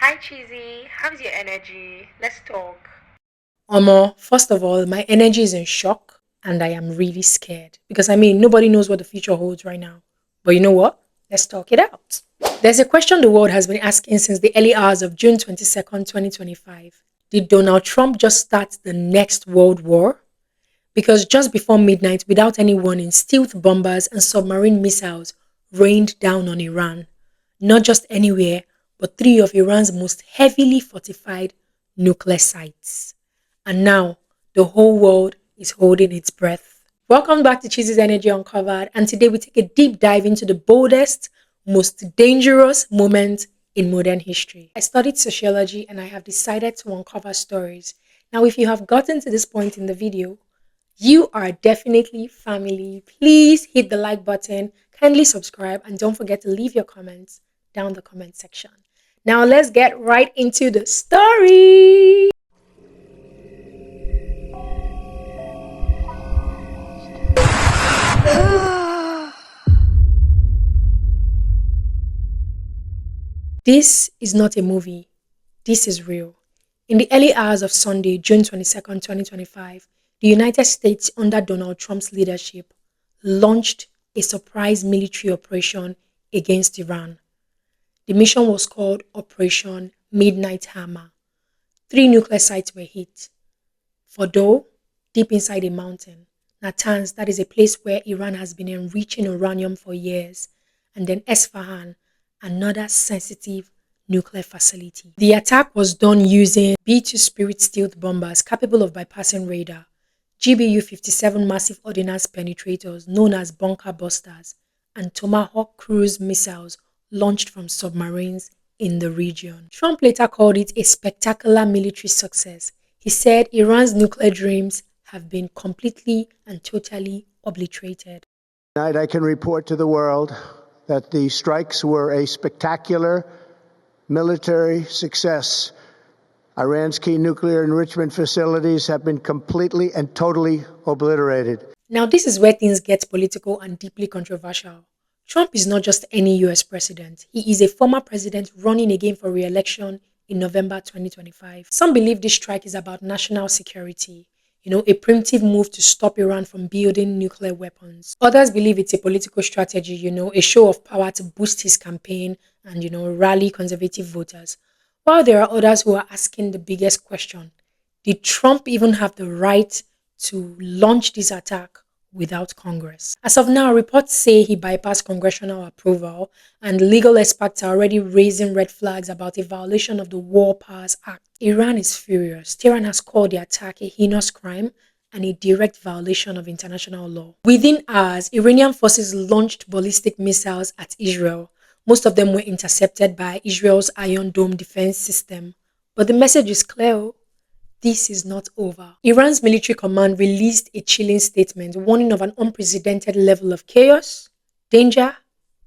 Hi Cheesy, how's your energy? Let's talk. First of all, my energy is in shock and I am really scared because nobody knows what the future holds right now. But you know what? Let's talk it out. There's a question the world has been asking since the early hours of June 22nd, 2025. Did Donald Trump just start the next world war? Because just before midnight, without any warning, stealth bombers and submarine missiles rained down on Iran. Not just anywhere, but three of Iran's most heavily fortified nuclear sites. And now the whole world is holding its breath. Welcome back to Cheesy's Energy Uncovered, and today we take a deep dive into the boldest, most dangerous moment in modern history. I studied sociology and I have decided to uncover stories. Now, if you have gotten to this point in the video, you are definitely family. Please hit the like button, kindly subscribe, and don't forget to leave your comments down the comment section. Now, let's get right into the story. This is not a movie. This is real. In the early hours of Sunday, June 22nd, 2025, the United States, under Donald Trump's leadership, launched a surprise military operation against Iran. The mission was called Operation Midnight Hammer. Three nuclear sites were hit. Fordow, deep inside a mountain. Natanz, that is a place where Iran has been enriching uranium for years. And then Esfahan, another sensitive nuclear facility. The attack was done using B-2 Spirit stealth bombers capable of bypassing radar, GBU-57 massive ordnance penetrators known as bunker busters, and Tomahawk cruise missiles launched from submarines in the region. Trump later called it a spectacular military success. He said Iran's nuclear dreams have been completely and totally obliterated. Tonight I can report to the world that the strikes were a spectacular military success. Iran's key nuclear enrichment facilities have been completely and totally obliterated. Now, this is where things get political and deeply controversial. Trump is not just any US president. He is a former president running again for re-election in November 2025. Some believe this strike is about national security, a primitive move to stop Iran from building nuclear weapons. Others believe it's a political strategy, a show of power to boost his campaign and, rally conservative voters. While there are others who are asking the biggest question: did Trump even have the right to launch this attack without Congress? As of now, reports say he bypassed congressional approval, and legal experts are already raising red flags about a violation of the War Powers Act. Iran is furious. Tehran has called the attack a heinous crime and a direct violation of international law. Within hours, Iranian forces launched ballistic missiles at Israel. Most of them were intercepted by Israel's Iron Dome defense system. But the message is clear: this is not over. Iran's military command released a chilling statement warning of an unprecedented level of chaos, danger,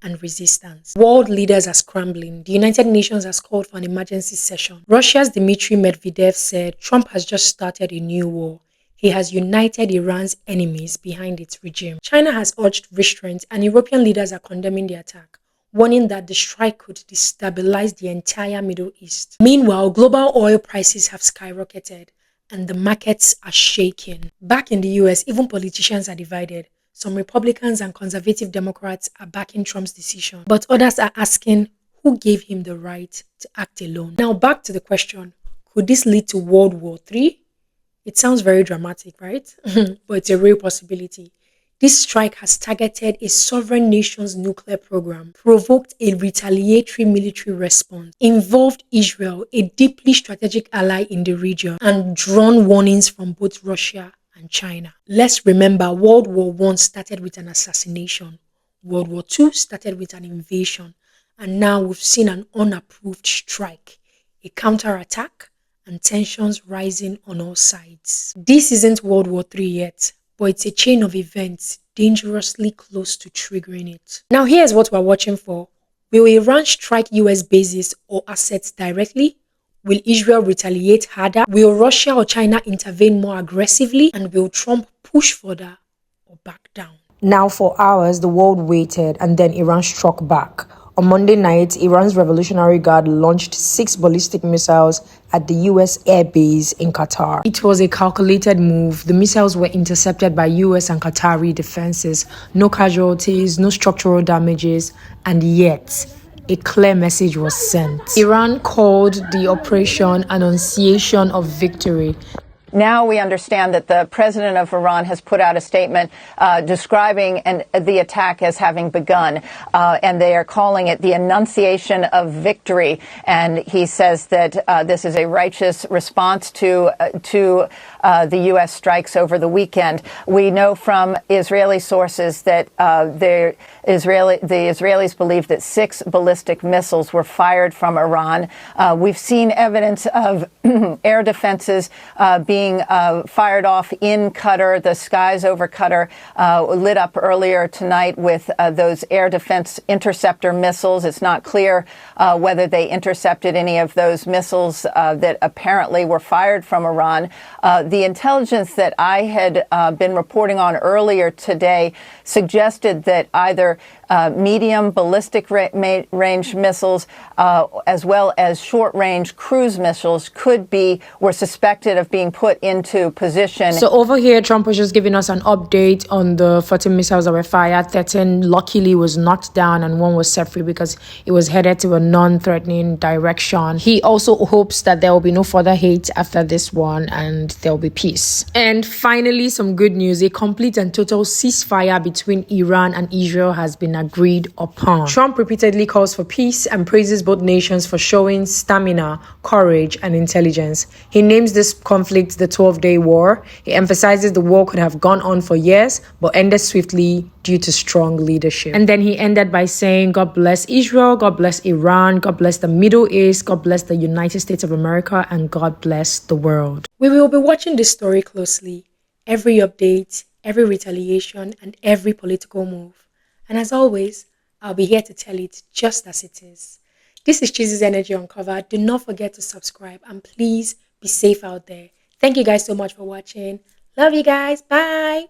and resistance. World leaders are scrambling. The United Nations has called for an emergency session. Russia's Dmitry Medvedev said Trump has just started a new war. He has united Iran's enemies behind its regime. China has urged restraint, and European leaders are condemning the attack, warning that the strike could destabilize the entire Middle East. Meanwhile, global oil prices have skyrocketed and the markets are shaking. Back in the US, even politicians are divided. Some Republicans and conservative Democrats are backing Trump's decision, but others are asking who gave him the right to act alone. Now, back to the question: could this lead to World War III? It sounds very dramatic, right? But it's a real possibility. This strike has targeted a sovereign nation's nuclear program, provoked a retaliatory military response, involved Israel, a deeply strategic ally in the region, and drawn warnings from both Russia and China. Let's remember, World War I started with an assassination. World War II started with an invasion. And now we've seen an unapproved strike, a counterattack, and tensions rising on all sides. This isn't World War III yet, but it's a chain of events dangerously close to triggering it. Now, here's what we're watching for. Will Iran strike US bases or assets directly? Will Israel retaliate harder? Will Russia or China intervene more aggressively? And will Trump push further or back down? Now, for hours, the world waited, and then Iran struck back. On Monday night, Iran's Revolutionary Guard launched 6 ballistic missiles at the U.S. air base in Qatar. It was a calculated move. The missiles were intercepted by U.S. and Qatari defenses. No casualties, no structural damages, and yet a clear message was sent. Iran called the operation Annunciation of Victory. Now we understand that the president of Iran has put out a statement describing the attack as having begun, and they are calling it the Annunciation of Victory. And he says that this is a righteous response to the U.S. strikes over the weekend. We know from Israeli sources that the Israelis believe that 6 ballistic missiles were fired from Iran. We've seen evidence of air defenses being fired off in Qatar. The skies over Qatar lit up earlier tonight with those air defense interceptor missiles. It's not clear whether they intercepted any of those missiles that apparently were fired from Iran. The intelligence that I had been reporting on earlier today suggested that either medium ballistic range missiles as well as short-range cruise missiles were suspected of being put into position. So over here, Trump was just giving us an update on the 14 missiles that were fired. 13 luckily was knocked down and 1 was set free because it was headed to a non-threatening direction. He also hopes that there will be no further hate after this one and there will be peace. And finally, some good news. A complete and total ceasefire between Iran and Israel has been agreed upon. Trump repeatedly calls for peace and praises both nations for showing stamina, courage, and intelligence. He names this conflict the 12-day war. He emphasizes the war could have gone on for years, but ended swiftly due to strong leadership. And then he ended by saying, God bless Israel, God bless Iran, God bless the Middle East, God bless the United States of America, and God bless the world. We will be watching this story closely. Every update, every retaliation, and every political move. And as always, I'll be here to tell it just as it is. This is Cheesy's Energy Uncovered. Do not forget to subscribe and please be safe out there. Thank you guys so much for watching. Love you guys. Bye.